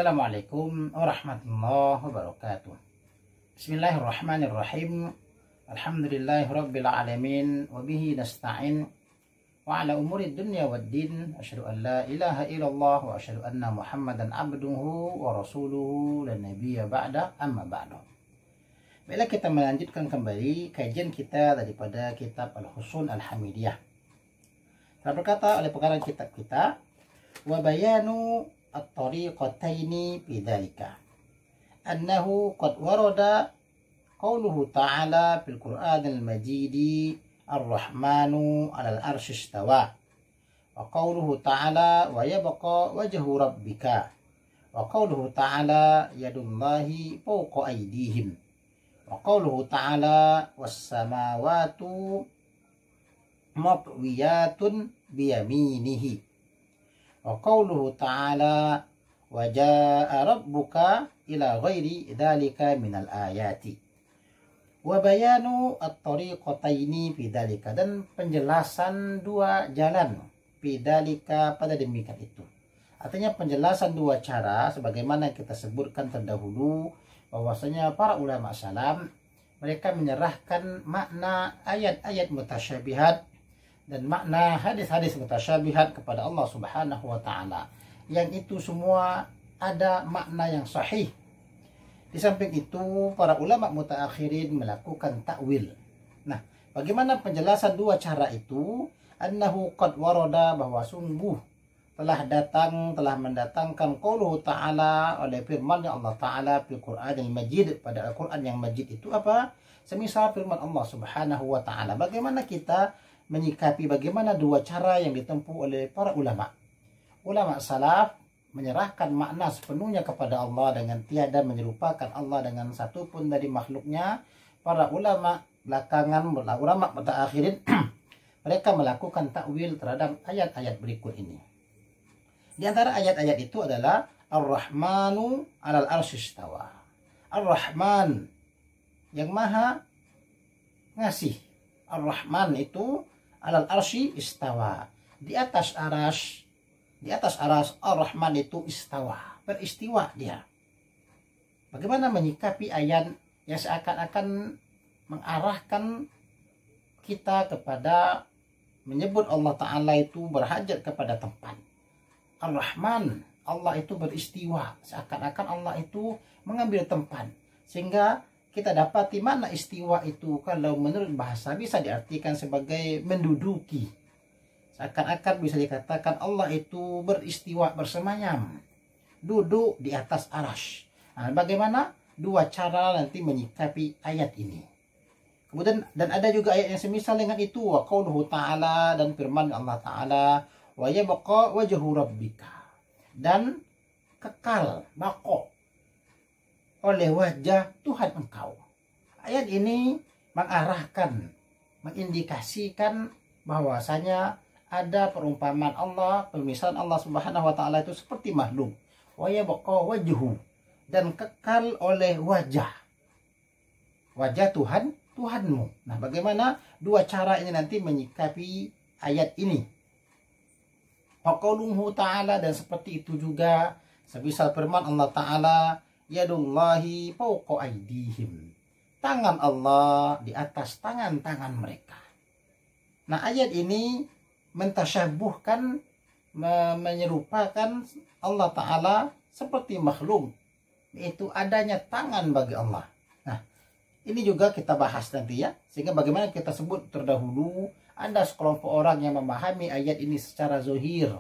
Assalamualaikum warahmatullahi wabarakatuh. Bismillahirrahmanirrahim. Alhamdulillahirabbil alamin wa bihi nasta'in wa ala umuri dunya waddin. Asyhadu an la ilaha illallah wa asyhadu anna Muhammadan abduhu wa rasuluhu la nabiyya ba'da, amma ba'du. Baiklah, kita melanjutkan kembali kajian kita daripada kitab Al-Husun Al-Hamidiyah. Telah berkata oleh pengarang kitab kita, wa bayanu at-tariqataini bidzalika annahu qad warada qauluhu ta'ala fil Qur'anil Majid ar-Rahmanu 'alal 'arsy istawa wa qauluhu ta'ala wa yabqa wajhu rabbika wa qauluhu ta'ala yadullahi fawqa aydihim wa qauluhu ta'ala was samawati matwiyatun biyaminihi wa qauluhu ta'ala wa jaa'a rabbuka ila ghairi dzalika minal ayati wa bayanu at-tariqataini bidzalika, dan penjelasan dua jalan bidzalika pada demikian itu. Artinya penjelasan dua cara sebagaimana kita sebutkan terdahulu bahwasanya para ulama salam mereka menyerahkan makna ayat-ayat mutasyabihat dan makna hadis-hadis mutasyabihat kepada Allah Subhanahu wa taala, yang itu semua ada makna yang sahih. Di samping itu para ulama mutaakhirin melakukan takwil. Nah, bagaimana penjelasan dua cara itu? Annahu qad warada, bahwa sungguh telah mendatangkan qauluhu ta'ala, oleh firman Allah taala fil Qur'anil Majid, pada Al-Qur'an yang Majid itu apa? Semisal firman Allah Subhanahu wa taala. Bagaimana kita menyikapi bagaimana dua cara yang ditempuh oleh para ulama. Ulama salaf menyerahkan makna sepenuhnya kepada Allah dengan tiada menyerupakan Allah dengan satu pun dari makhluknya. Para ulama belakangan, ulama mutaakhirin mereka melakukan takwil terhadap ayat-ayat berikut ini. Di antara ayat-ayat itu adalah Ar-Rahmanu 'alal 'arsy istawa. Ar-Rahman yang maha ngasih. Ar-Rahman itu 'alal 'arsy istawa, di atas aras. Di atas aras Ar-Rahman itu istawa, beristiwa dia. Bagaimana menyikapi ayat yang seakan-akan mengarahkan kita kepada menyebut Allah Ta'ala itu berhajat kepada tempat. Ar-Rahman, Allah itu beristiwa, seakan-akan Allah itu mengambil tempat. Sehingga kita dapati mana istiwa itu, kalau menurut bahasa bisa diartikan sebagai menduduki. Seakan-akan bisa dikatakan Allah itu beristiwa, bersemayam, duduk di atas arasy. Nah, bagaimana dua cara nanti menyikapi ayat ini. Kemudian dan ada juga ayat yang semisal dengan itu, wa qauluhu ta'ala, dan firman Allah Ta'ala, wa yabqa wajhu rabbika, dan kekal, baqo, oleh wajah Tuhan engkau. Ayat ini mengarahkan, mengindikasikan bahwasanya ada perumpamaan Allah, pemisahan Allah Subhanahu wa taala itu seperti makhluk. Wa yabqa wajhu, dan kekal oleh wajah Tuhan, Tuhanmu. Nah, bagaimana dua cara ini nanti menyikapi ayat ini? Wa qauluhu ta'ala, dan seperti itu juga semisal firman Allah Ta'ala, yadullahi fawqa aydihim, tangan Allah di atas tangan-tangan mereka. Nah, ayat ini mentasyabuhkan, menyerupakan Allah Ta'ala seperti makhluk, yaitu adanya tangan bagi Allah. Nah, ini juga kita bahas nanti ya, sehingga bagaimana kita sebut terdahulu, ada sekelompok orang yang memahami ayat ini secara zohir,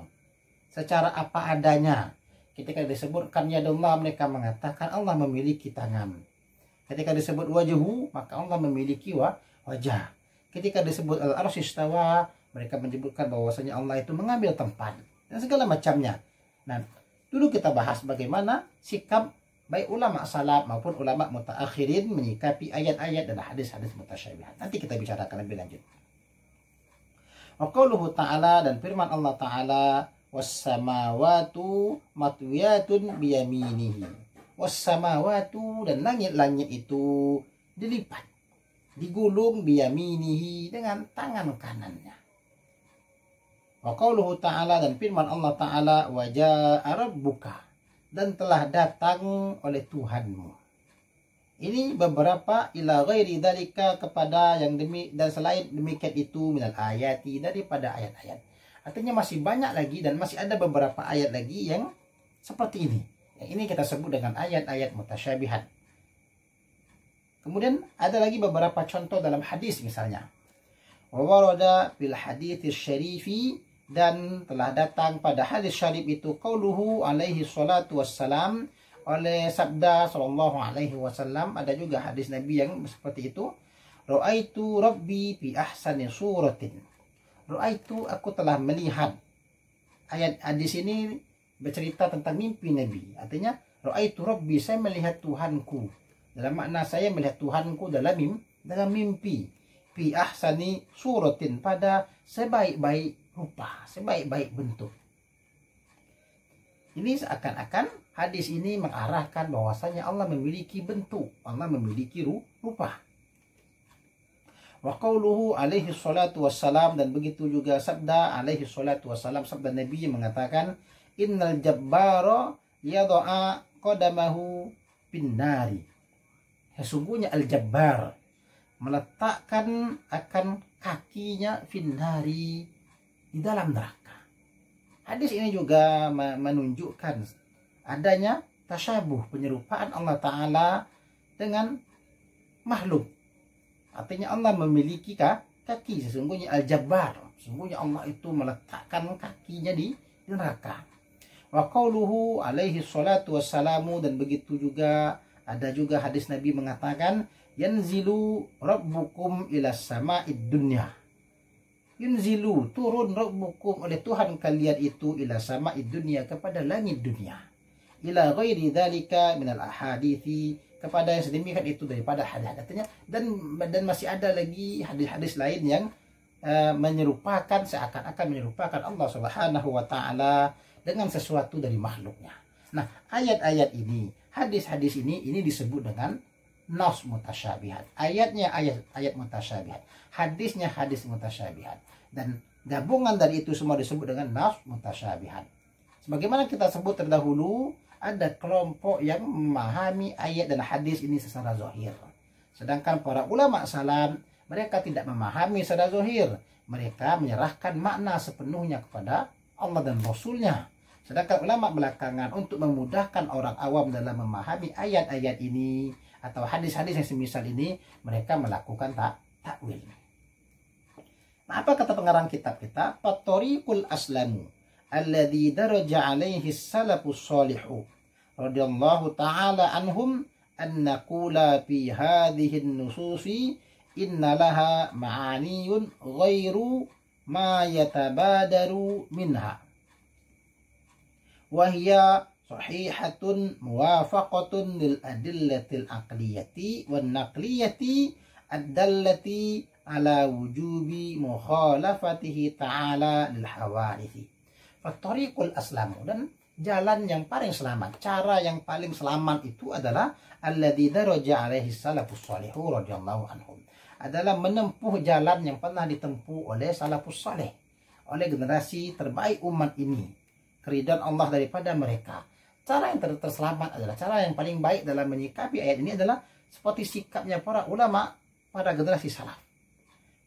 secara apa adanya. Ketika disebutkan yadullah, mereka mengatakan Allah memiliki tangan. Ketika disebut wajhu, maka Allah memiliki wajah. Ketika disebut al-arsy istawa, mereka menyebutkan bahwasanya Allah itu mengambil tempat dan segala macamnya. Nah, dulu kita bahas bagaimana sikap baik ulama salaf maupun ulama mutaakhirin menyikapi ayat-ayat dan hadis-hadis mutasyabihat. Nanti kita bicarakan lebih lanjut. Wa qauluhu ta'ala, dan firman Allah Ta'ala, was samawatu matwiyatun biyaminihi. Was samawatu, dan langit-langit itu dilipat, digulung, biyaminihi, dengan tangan kanannya. Wa qauluhu ta'ala, dan firman Allah Ta'ala, wa jaa'a rabbuka, dan telah datang oleh Tuhanmu. Ini beberapa ila ghairi dzalika kepada yang demi dan selain demikian itu minal ayati daripada ayat-ayat. Artinya masih banyak lagi dan masih ada beberapa ayat lagi yang seperti ini. Yang ini kita sebut dengan ayat-ayat mutasyabihat. Kemudian ada lagi beberapa contoh dalam hadis misalnya. Wa warada fil hadits syarifi, dan telah datang pada hadis syarif itu qauluhu alaihi salatu wassalam, oleh sabda sallallahu alaihi wasallam. Ada juga hadis Nabi yang seperti itu. Ra'aitu rabbi fi ahsani suratin. Ra'aitu, aku telah melihat. Ayat hadis ini bercerita tentang mimpi Nabi. Artinya ra'aitu rabbi, saya melihat Tuhanku. Dalam makna saya melihat Tuhanku dalam mimpi. Fi ahsani suratin, pada sebaik-baik rupa, sebaik-baik bentuk. Ini seakan-akan hadis ini mengarahkan bahwasanya Allah memiliki bentuk, Allah memiliki rupa. Wa qauluhu alaihi salatu wassalam, dan begitu juga sabda alaihi salatu wassalam, sabda Nabi yang mengatakan innal jabbara yadha'a qadamahu pinnari. Sesungguhnya al-jabbar meletakkan akan kakinya finnari, di dalam neraka. Hadis ini juga menunjukkan adanya tasyabuh, penyerupaan Allah Ta'ala dengan makhluk. Artinya Allah memiliki kaki. Sesungguhnya Al-Jabbar, sesungguhnya Allah itu meletakkan kakinya di neraka. Wa qauluhu alaihi salatu wassalamu, dan begitu juga ada juga hadis Nabi mengatakan yanzilu rabbukum ila sama'id dunya. Yunzilu, turun rabbukum, oleh Tuhan kalian itu ila sama'id dunya, kepada langit dunia. Ila ghairi dzalika minal ahadithi, kepada yang sedemikian itu daripada hadis-hadis. Artinya dan masih ada lagi hadis-hadis lain yang menyerupakan, seakan-akan menyerupakan Allah Subhanahu wa taala dengan sesuatu dari makhluknya. Nah, ayat-ayat ini, hadis-hadis ini disebut dengan nas mutasyabihat. Ayatnya ayat mutasyabihat, hadisnya hadis mutasyabihat, dan gabungan dari itu semua disebut dengan nas mutasyabihat. Sebagaimana kita sebut terdahulu, ada kelompok yang memahami ayat dan hadis ini secara zahir. Sedangkan para ulama salam, mereka tidak memahami secara zahir. Mereka menyerahkan makna sepenuhnya kepada Allah dan Rasulnya. Sedangkan ulama belakangan, untuk memudahkan orang awam dalam memahami ayat-ayat ini atau hadis-hadis yang semisal ini, mereka melakukan takwil. Nah, apa kata pengarang kitab kita? Fatoriqul aslamu alladhi daraja alaihi salafus salihu radhiyallahu ta'ala anhum an naqula fi hadhihi nususi inna laha ma'aniyun ghairu ma yatabadaru minha wa hiya sahihatun muwafaqatun lil adillatil aqliyati wan naqliyati ad-dallati ala wujubi mukhalafatihi ta'ala lil hawarithi. Fatoriqul aslamu, dan jalan yang paling selamat, cara yang paling selamat itu adalah alladzi daraja alaihi salafus salihu radhiyallahu anhum, adalah menempuh jalan yang pernah ditempuh oleh salafus saleh, oleh generasi terbaik umat ini, keridhaan Allah daripada mereka. Cara yang terselamat adalah, cara yang paling baik dalam menyikapi ayat ini adalah seperti sikapnya para ulama pada generasi salaf.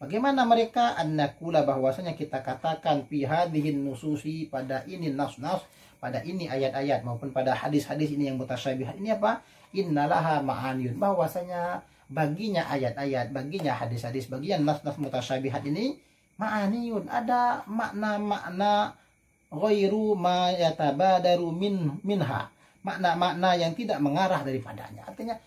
Bagaimana mereka? An-nakula, bahwasanya kita katakan fi hadhihin nususi, pada ini nas-nas, pada ini ayat-ayat maupun pada hadis-hadis ini yang mutasyabihat ini apa? Innalaha ma'aniyun, bahwasanya baginya ayat-ayat, baginya hadis-hadis, bagian nas-nas mutasyabihat ini ma'aniyun, ada makna-makna ghairu ma yatabadaru minha, makna-makna yang tidak mengarah daripadanya. Artinya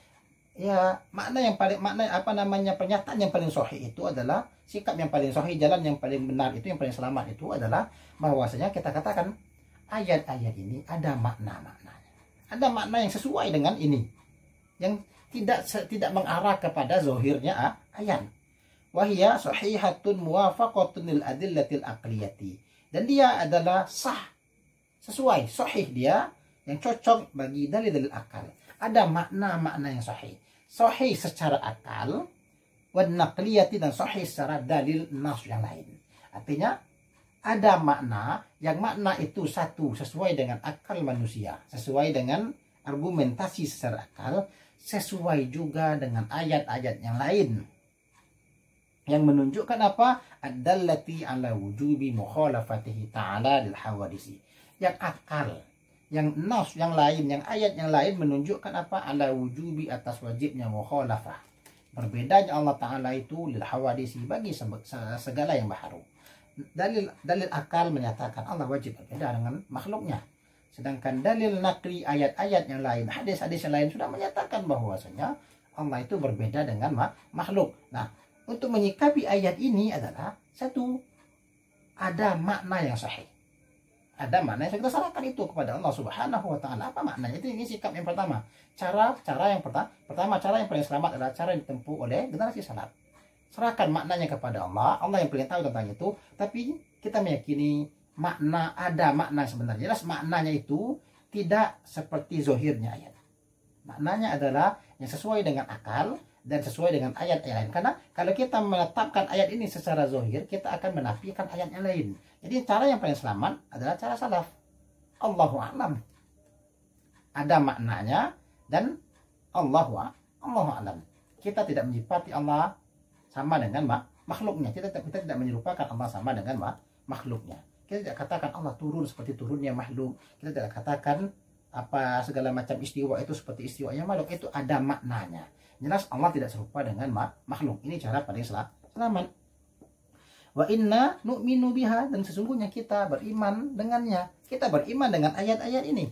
ya, pernyataan yang paling sahih itu adalah, sikap yang paling sahih, jalan yang paling benar itu, yang paling selamat itu adalah bahwasanya kita katakan ayat-ayat ini ada makna-maknanya, ada makna yang sesuai dengan ini, yang tidak mengarah kepada zahirnya ayat. Wahia sahihatun muwafaqatun lil adillatil aqliyati, dan dia adalah sah, sesuai, sahih, dia yang cocok bagi dalil-dalil akal. Ada makna-makna yang sahih, sahih secara akal, wan naqliyati, dan sahih secara dalil nas yang lain. Artinya ada makna yang makna itu satu sesuai dengan akal manusia, sesuai dengan argumentasi secara akal, sesuai juga dengan ayat-ayat yang lain yang menunjukkan apa? Ad-dallati ala wujubi mukhalafatihi ta'ala lil hawadisi. Yang akal, yang nas yang lain, yang ayat yang lain menunjukkan apa? Ala wujubi, atas wajibnya mukhalafah. Berbedanya Allah Ta'ala itu lil hawadisi, bagi segala yang baharu. Dalil akal menyatakan Allah wajib berbeda dengan makhluknya. Sedangkan dalil nakli, ayat-ayat yang lain, hadis-hadis yang lain sudah menyatakan bahwasanya Allah itu berbeda dengan makhluk. Nah, untuk menyikapi ayat ini adalah satu, ada makna yang sahih. Ada makna yang kita serahkan itu kepada Allah Subhanahu wa Ta'ala. Apa maknanya? Itu ini sikap yang pertama. Cara yang pertama, cara yang paling selamat adalah cara yang ditempuh oleh generasi salaf. Serahkan maknanya kepada Allah. Allah yang paling tahu tentang itu. Tapi kita meyakini ada makna sebenarnya. Jelas maknanya itu tidak seperti zohirnya ayat. Maknanya adalah yang sesuai dengan akal dan sesuai dengan ayat yang lain. Karena kalau kita menetapkan ayat ini secara zohir, kita akan menafikan ayat yang lain. Jadi cara yang paling selamat adalah cara salaf. Allahu a'lam. Ada maknanya dan Allahu a'lam. Kita tidak menyifati Allah sama dengan makhluknya. Kita tidak menyerupakan Allah sama dengan makhluknya. Kita tidak katakan Allah turun seperti turunnya makhluk. Kita tidak katakan apa segala macam istiwa itu seperti istiwanya makhluk. Itu ada maknanya. Jelas Allah tidak serupa dengan makhluk. Ini cara paling selamat. Wa inna nu'minu biha, dan sesungguhnya kita beriman dengannya. Kita beriman dengan ayat-ayat ini.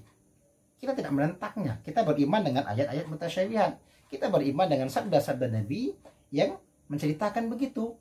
Kita tidak menentangnya. Kita beriman dengan ayat-ayat mutasyabihat. Kita beriman dengan sabda-sabda Nabi yang menceritakan begitu.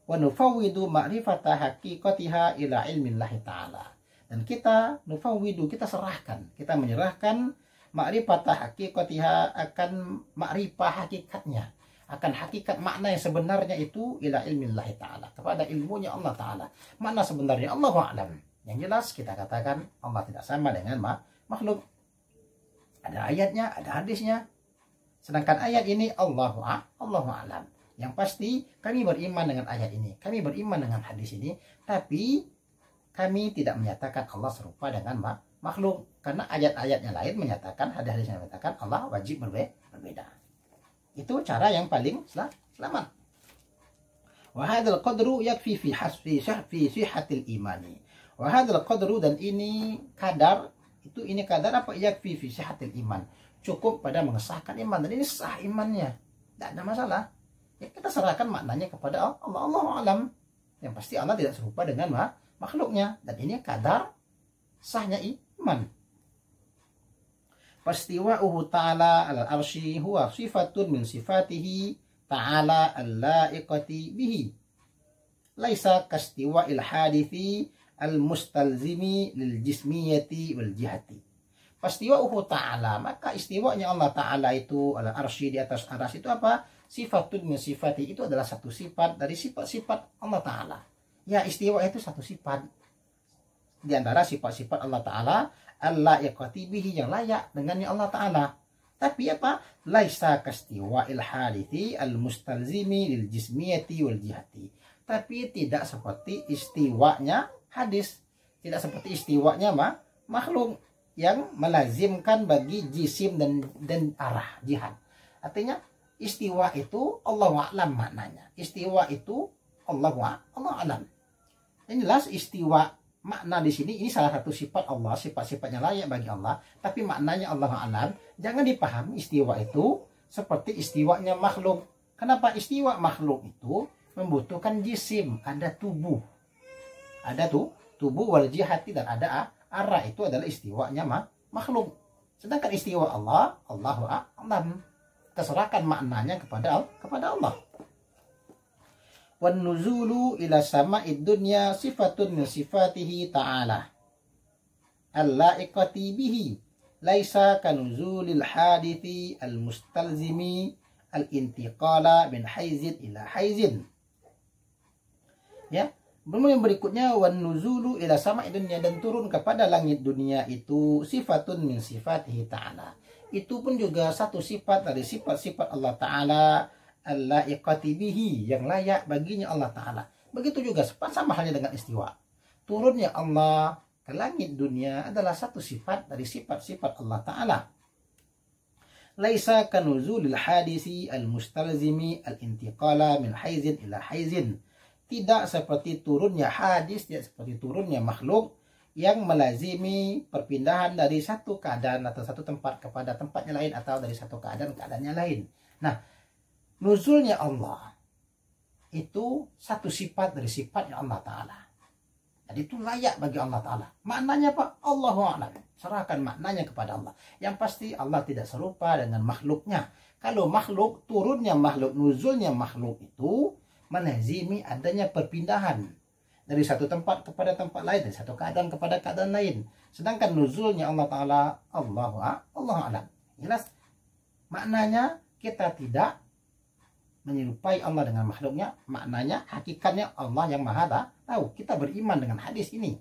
Wa nufawwidu ma'rifata haqiqatiha ila ilmillahi ta'ala. Dan kita nufawwidu, kita serahkan, kita menyerahkan ma'rifata haqiqatiha, akan ma'rifah hakikatnya, akan hakikat makna yang sebenarnya itu ila ilmillahi ta'ala, kepada ilmunya Allah Ta'ala. Makna sebenarnya Allahu a'lam. Yang jelas kita katakan Allah tidak sama dengan makhluk. Ada ayatnya, ada hadisnya. Sedangkan ayat ini Allahu a'lam. Yang pasti kami beriman dengan ayat ini, kami beriman dengan hadis ini, tapi kami tidak menyatakan Allah serupa dengan makhluk. Karena ayat-ayatnya lain menyatakan, hadis-hadis yang menyatakan Allah wajib berbeda. Itu cara yang paling selamat. Wa hadzal qadru yakfi fi sihhatil imani. Wa hadzal qadru, dan ini kadar, ini kadar apa? Yakfi fi sihhatil iman. Cukup pada mengesahkan iman, dan ini sah imannya. Tidak ada masalah. Ya, kita serahkan maknanya kepada Allah. Allahu a'lam. Yang pasti Allah tidak serupa dengan makhluknya, dan ini kadar sahnya iman. Fastiwa'uhu ta'ala al-arsy huwa sifatun min sifatihi ta'ala al-la'iqati bihi, laisa kastiwa'il hadithi al-mustalzimi lil jismiyati wal jihati. Fastiwa'uhu ta'ala, maka istiwanya Allah Ta'ala itu al-arsy, di atas arsy itu apa? Sifatun min sifatihi, itu adalah satu sifat dari sifat-sifat Allah Ta'ala. Ya, istiwa itu satu sifat di antara sifat-sifat Allah Ta'ala, al-la'iqati bihi, yang layak dengannya Allah Ta'ala. Tapi apa? Laisa kastiwa'il hadithi al-mustalzimi lil jismiyati wal jihati. Tapi tidak seperti istiwanya hadis, tidak seperti istiwanya makhluk yang melazimkan bagi jisim dan arah jihad. Artinya istiwa itu Allahu a'lam maknanya. Istiwa itu Allahu a'lam. Ini jelas istiwa makna di sini, ini salah satu sifat Allah, sifat-sifatnya layak bagi Allah, tapi maknanya Allahu a'lam. Jangan dipahami istiwa itu seperti istiwanya makhluk. Kenapa? Istiwa makhluk itu membutuhkan jisim, ada tubuh. Ada tubuh wal jihati, dan ada arah, itu adalah istiwanya makhluk. Sedangkan istiwa Allah, Allahu a'lam. Terserahkan maknanya kepada Allah. Wan nuzulu ila sama'id dunya sifatun min sifatihi ta'ala al-la'iqati bihi, laisa kanuzulil hadithi al-mustalzimi al-intiqala min haizin ila haizin. Ya, kemudian berikutnya wan nuzulu ila sama'id dunya, dan turun kepada langit dunia itu sifatun min sifatihi ta'ala. Itu pun juga satu sifat dari sifat-sifat Allah Ta'ala, al-la'iqati bihi, yang layak baginya Allah Ta'ala. Begitu juga sama halnya dengan istiwa. Turunnya Allah ke langit dunia adalah satu sifat dari sifat-sifat Allah Ta'ala. Laisa kanuzulil hadisi al-mustalzimi al-intiqala min haizin ila haizin. Tidak seperti turunnya hadis, tidak seperti turunnya makhluk yang melazimi perpindahan dari satu keadaan atau satu tempat kepada tempatnya lain, atau dari satu keadaannya lain. Nah, nuzulnya Allah itu satu sifat dari sifatnya Allah Ta'ala. Jadi itu layak bagi Allah Ta'ala. Maknanya apa? Allahu a'lam. Serahkan maknanya kepada Allah. Yang pasti Allah tidak serupa dengan makhluknya. Kalau makhluk, turunnya makhluk, nuzulnya makhluk itu melazimi adanya perpindahan dari satu tempat kepada tempat lain, dari satu keadaan kepada keadaan lain. Sedangkan nuzulnya Allah Ta'ala, Allahu a'lam. Jelas maknanya kita tidak menyerupai Allah dengan makhluknya. Maknanya, hakikatnya Allah yang maha tahu. Kita beriman dengan hadis ini.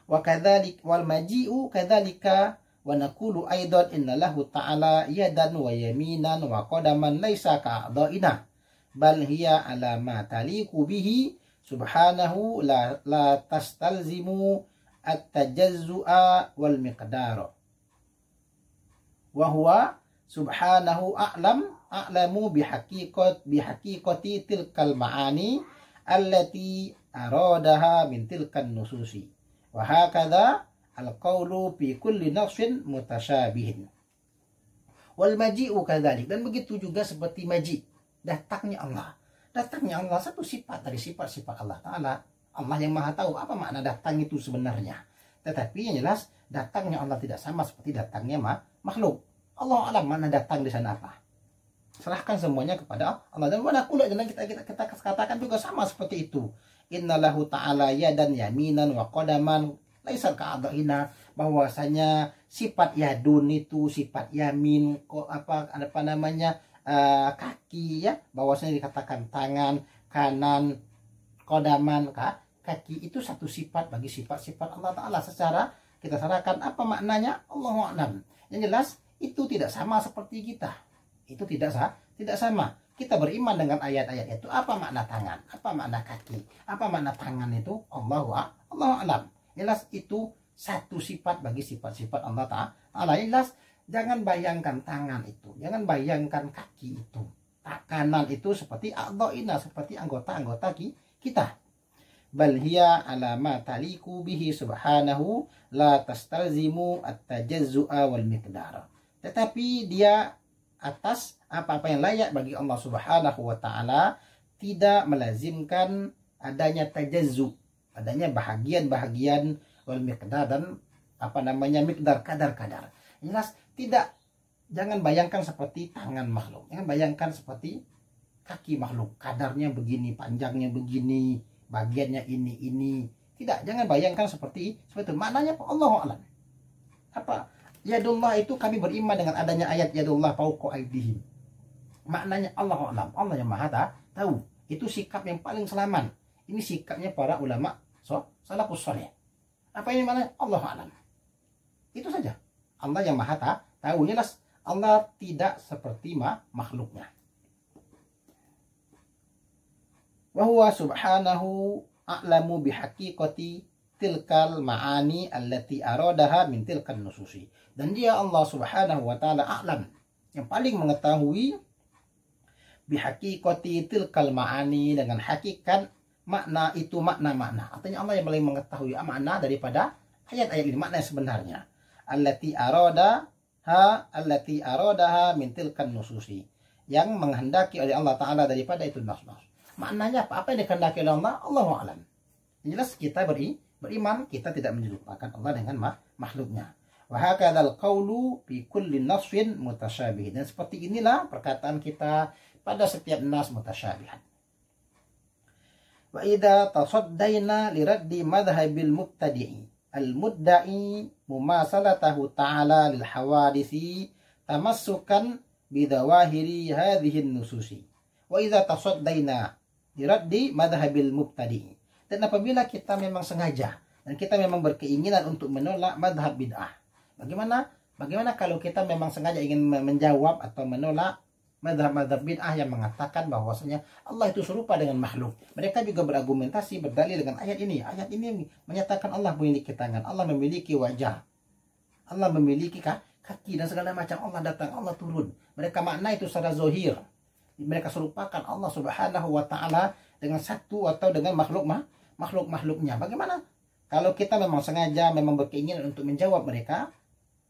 Wa kadzalik wal maji'u kadzalika wa naqulu aidan inna lahu ta'ala yadan wa yaminan wa qadaman laisa ka'dha'ina bal hiya ala ma taliqu bihi subhanahu la tastalzimu at-tajazzu'a wal miqdar wa huwa subhanahu a'lamu bihaqiqati tilkal ma'ani allati aradaha min tilkan nususi wa hakadha al-qawlu fi kulli nafsin mutasyabihin wal maji'u kadzalik. Dan begitu juga seperti maji, datangnya Allah satu sifat dari sifat-sifat Allah Ta'ala. Allah yang maha tahu apa makna datang itu sebenarnya. Tetapi yang jelas datangnya Allah tidak sama seperti datangnya makhluk. Allah alam mana datang di sana apa. Serahkan semuanya kepada Allah. Dan mana pula jangan kita katakan juga sama seperti itu. Innalahu ta'ala yadan yaminan wa qadaman laisa ka'adhina, bahwasanya sifat yadun itu sifat yamin kaki ya, bahwasanya dikatakan tangan kanan, kodaman kaki, itu satu sifat bagi sifat-sifat Allah Ta'ala. Secara kita serahkan apa maknanya, Allahu a'lam. Yang jelas itu tidak sama seperti kita. Itu tidak sama. Kita beriman dengan ayat-ayat itu. Apa makna tangan? Apa makna kaki? Apa makna tangan itu? Allahu a'lam. Jelas itu satu sifat bagi sifat-sifat Allah Ta'ala. Jelas jangan bayangkan tangan itu, jangan bayangkan kaki itu, kanan itu seperti a'dha'ina, seperti anggota-anggota kita. Bal hiya ala ma taliqu bihi subhanahu la tastalzimu at-tajazzu'a wal miqdar. Tetapi dia atas apa-apa yang layak bagi Allah Subhanahu wa taala, tidak melazimkan adanya tajazzu, adanya bahagian-bahagian wal miqdar, dan miqdar, kadar-kadar. Jelas tidak, jangan bayangkan seperti tangan makhluk, jangan bayangkan seperti kaki makhluk, kadarnya begini, panjangnya begini, bagiannya ini. Tidak, jangan bayangkan seperti itu. Maknanya Allahu a'lam. Apa? Yadullah itu kami beriman dengan adanya ayat yadullah fawqa aydihim. Maknanya Allahu a'lam, Allah yang maha tahu. Itu sikap yang paling selamat. Ini sikapnya para ulama salafus saleh. Apa ini maknanya? Allahu a'lam. Itu saja. Allah yang maha tahu. Jelas Allah tidak seperti makhluknya. Wa huwa subhanahu a'lamu bihaqiqati tilkal ma'ani allati aradaha min tilkan nususi. Dan dia Allah Subhanahu wa taala a'lam, yang paling mengetahui bihaqiqati tilkal ma'ani, dengan hakikat makna itu, makna-makna. Artinya Allah yang paling mengetahui makna daripada ayat-ayat ini, makna sebenarnya. Allati aradaha min tilkan nususi, yang menghendaki oleh Allah Ta'ala daripada itu nas-nas. Maknanya apa? Apa yang dikehendaki oleh Allah? Allahu a'lam. Jelas kita beriman, kita tidak menyerupakan Allah dengan makhluknya. Wa hakadzal qawlu fi kulli nassin mutasyabih. Dan seperti inilah perkataan kita pada setiap nas mutasyabihat. Wa idza tasaddaina li raddi madhhabil mubtadi'i al-mudda'i mumasalatahu ta'ala lil hawadisi tamassukan bidawahiri hadhihi nususi. Wa idza tasaddaina li raddi madhhabil mubtadi'i. Dan apabila kita memang sengaja dan kita memang berkeinginan untuk menolak madhab bid'ah, bagaimana kalau kita memang sengaja ingin menjawab atau menolak madhab-madhab bid'ah yang mengatakan bahwasanya Allah itu serupa dengan makhluk. Mereka juga berargumentasi, berdalil dengan ayat ini. Ayat ini menyatakan Allah memiliki tangan, Allah memiliki wajah, Allah memiliki kaki dan segala macam. Allah datang, Allah turun. Mereka makna itu secara zohir. Mereka serupakan Allah Subhanahu wa Ta'ala dengan satu atau dengan makhluknya. Bagaimana kalau kita memang sengaja, memang berkeinginan untuk menjawab mereka,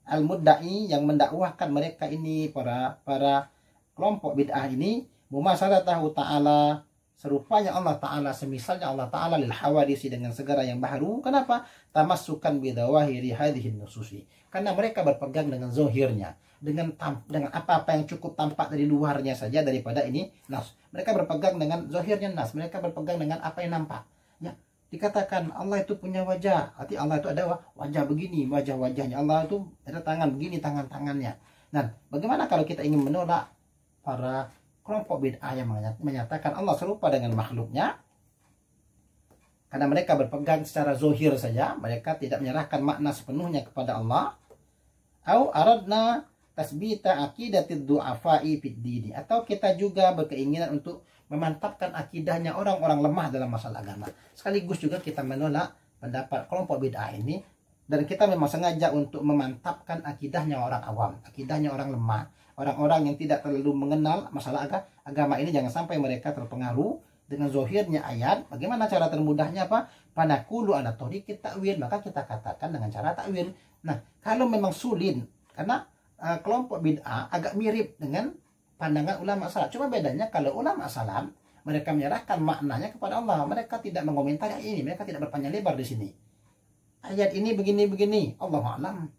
al-mudda'i yang mendakwahkan mereka ini, para kelompok bid'ah ini, mumasalatahu ta'ala, serupanya Allah Ta'ala, semisalnya Allah Ta'ala lil hawadisi, dengan segala yang baru. Kenapa? Tamassukan bidawahiri hadhihi nususi, karena mereka berpegang dengan zohirnya, dengan apa-apa yang cukup tampak dari luarnya saja daripada ini nas. Mereka berpegang dengan zohirnya nas, mereka berpegang dengan apa yang nampak. Ya, dikatakan Allah itu punya wajah, arti Allah itu ada wajah begini, wajahnya Allah itu ada tangan begini, tangannya. Nah, bagaimana kalau kita ingin menolak para kelompok bid'ah yang menyatakan Allah serupa dengan makhluknya? Karena mereka berpegang secara zohir saja, mereka tidak menyerahkan makna sepenuhnya kepada Allah. Au aradna tasbita aqidatid du'afa'i fid dini, atau kita juga berkeinginan untuk memantapkan akidahnya orang-orang lemah dalam masalah agama. Sekaligus juga kita menolak pendapat kelompok bid'ah ini, dan kita memang sengaja untuk memantapkan akidahnya orang awam, akidahnya orang lemah, orang-orang yang tidak terlalu mengenal masalah agama ini. Jangan sampai mereka terpengaruh dengan zohirnya ayat. Bagaimana cara termudahnya? Apa? Panakulu ala tariqit ta'wil, maka kita katakan dengan cara ta'wil. Nah, kalau memang sulit, karena kelompok bid'ah agak mirip dengan pandangan ulama salaf. Cuma bedanya kalau ulama salaf mereka menyerahkan maknanya kepada Allah. Mereka tidak mengomentari ayat ini, mereka tidak berpanjang lebar di sini. Ayat ini begini-begini, Allahu a'lam.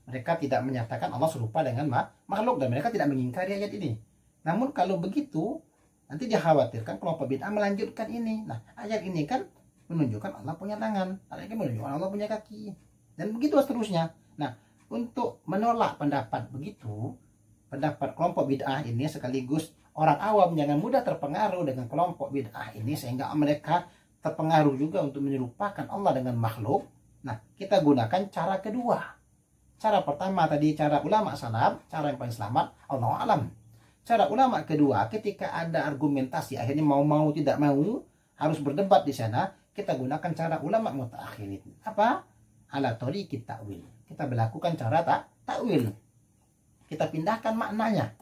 Mereka tidak menyatakan Allah serupa dengan makhluk, dan mereka tidak mengingkari ayat ini. Namun kalau begitu, nanti dikhawatirkan kelompok bid'ah melanjutkan ini. Nah, ayat ini kan menunjukkan Allah punya tangan, ayat ini menunjukkan Allah punya kaki, dan begitu seterusnya. Nah, untuk menolak pendapat begitu, pendapat kelompok bid'ah ini, sekaligus orang awam jangan mudah terpengaruh dengan kelompok bid'ah ini, sehingga mereka terpengaruh juga untuk menyerupakan Allah dengan makhluk. Nah, kita gunakan cara kedua. Cara pertama tadi cara ulama salaf, cara yang paling selamat, Allahu a'lam. Cara ulama kedua, ketika ada argumentasi akhirnya mau tidak mau harus berdebat di sana, kita gunakan cara ulama mutaakhirin. Apa? Ala tariqit ta'wil. Kita berlakukan cara ta'wil. Kita pindahkan maknanya.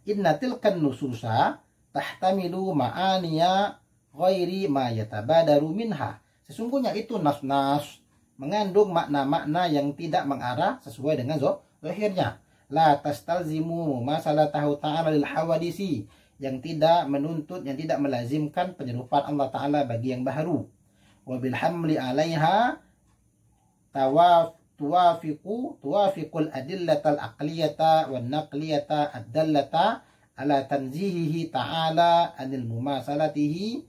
Inna tilkan nususa tahtamilu ma'aniya ghairi ma yatabadaru minha. Sesungguhnya itu nas-nas mengandung makna-makna yang tidak mengarah sesuai dengan zahirnya. La tastalzimu masalatahu ta'ala lil hawadisi, yang tidak menuntut, yang tidak melazimkan penyerupaan Allah Ta'ala bagi yang baru. Wa bil hamli 'alaiha tuwafiqul adillatal aqliyata wan naqliyata ad-dallata ala tanzihihi ta'ala anil mumasalatihi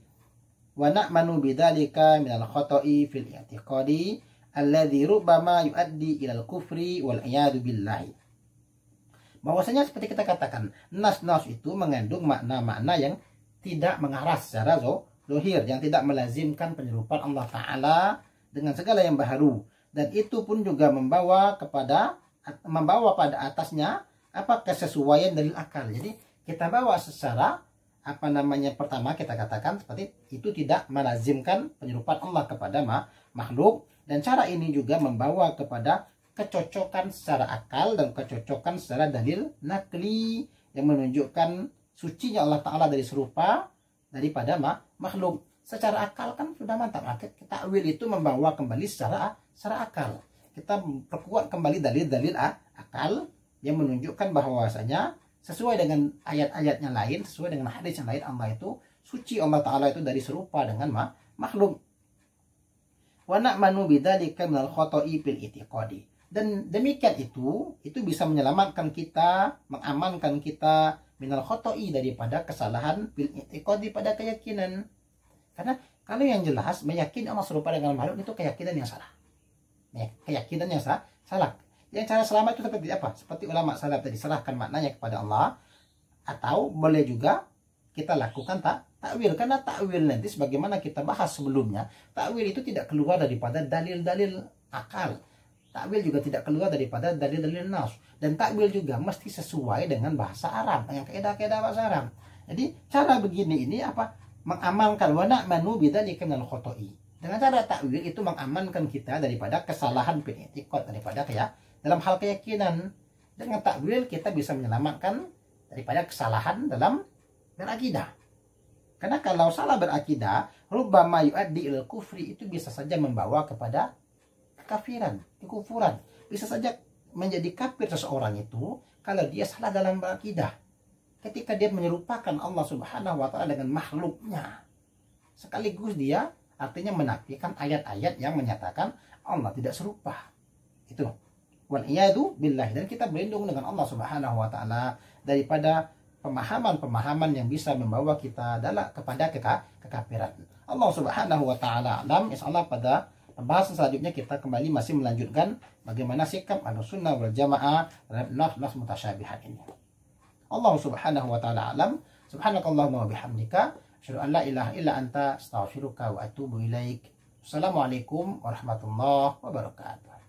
wa na'manu bidzalika minal khata'i fil i'tiqadi alladzi rubbama yuaddi ilal kufri wal iyadu billahi. Bahwasanya seperti kita katakan, nas-nas itu mengandung makna-makna yang tidak mengarah secara zahir, yang tidak melazimkan penyerupaan Allah Ta'ala dengan segala yang baru, dan itu pun juga membawa pada atasnya apa kesesuaian dalil akal. Jadi kita bawa secara pertama kita katakan seperti itu tidak melazimkan penyerupaan Allah kepada makhluk, dan cara ini juga membawa kepada kecocokan secara akal dan kecocokan secara dalil nakli yang menunjukkan sucinya Allah Ta'ala dari serupa daripada makhluk. Secara akal kan sudah mantap. Takwil itu membawa kembali secara akal. Kita perkuat kembali dalil-dalil akal yang menunjukkan bahwasanya sesuai dengan ayat-ayatnya lain, sesuai dengan hadis yang lain, Allah itu suci, Allah Ta'ala itu dari serupa dengan makhluk. Wa na'manu bidzalika minal khata'i fil i'tiqadi. Dan demikian itu bisa menyelamatkan kita, mengamankan kita minal khoto'i, daripada kesalahan fil i'tiqadi, pada keyakinan. Karena kalau yang jelas meyakini Allah serupa dengan makhluk itu keyakinan yang salah. Ya, keyakinan yang salah. Yang cara selamat itu seperti apa? Seperti ulama salaf tadi, serahkan maknanya kepada Allah, atau boleh juga kita lakukan takwil. Karena takwil nanti sebagaimana kita bahas sebelumnya, takwil itu tidak keluar daripada dalil-dalil akal. Takwil juga tidak keluar daripada dalil-dalil nas. Dan takwil juga mesti sesuai dengan bahasa Arab, dengan kaidah-kaidah bahasa Arab. Jadi cara begini ini apa? Mengamalkan wa na'manu bidzalika minal khoto'i. Dengan cara takwil itu mengamankan kita daripada kesalahan fil i'tiqad, daripada dalam hal keyakinan. Dengan takwil kita bisa menyelamatkan daripada kesalahan dalam berakidah. Karena kalau salah berakidah, rubbama yu'addi ilal kufri, itu bisa saja membawa kepada kekafiran, kekufuran. Bisa saja menjadi kafir seseorang itu kalau dia salah dalam berakidah. Ketika dia menyerupakan Allah Subhanahu wa taala dengan makhluknya. Sekaligus dia artinya menafikan ayat-ayat yang menyatakan Allah tidak serupa. Itu. Wal iyadu billah, dan kita berlindung dengan Allah Subhanahu wa taala daripada pemahaman-pemahaman yang bisa membawa kita kepada kekafiran. Allah Subhanahu wa taala alam. Insyaallah pada pembahasan selanjutnya kita kembali masih melanjutkan bagaimana sikap Ahlussunnah wal Jamaah terhadap nas mutasyabihat ini. Allah Subhanahu wa taala alam. Subhanakallahumma wa bihamdika asyhadu an la ilaha illa anta astaghfiruka wa atubu ilaik. Assalamualaikum warahmatullahi wabarakatuh.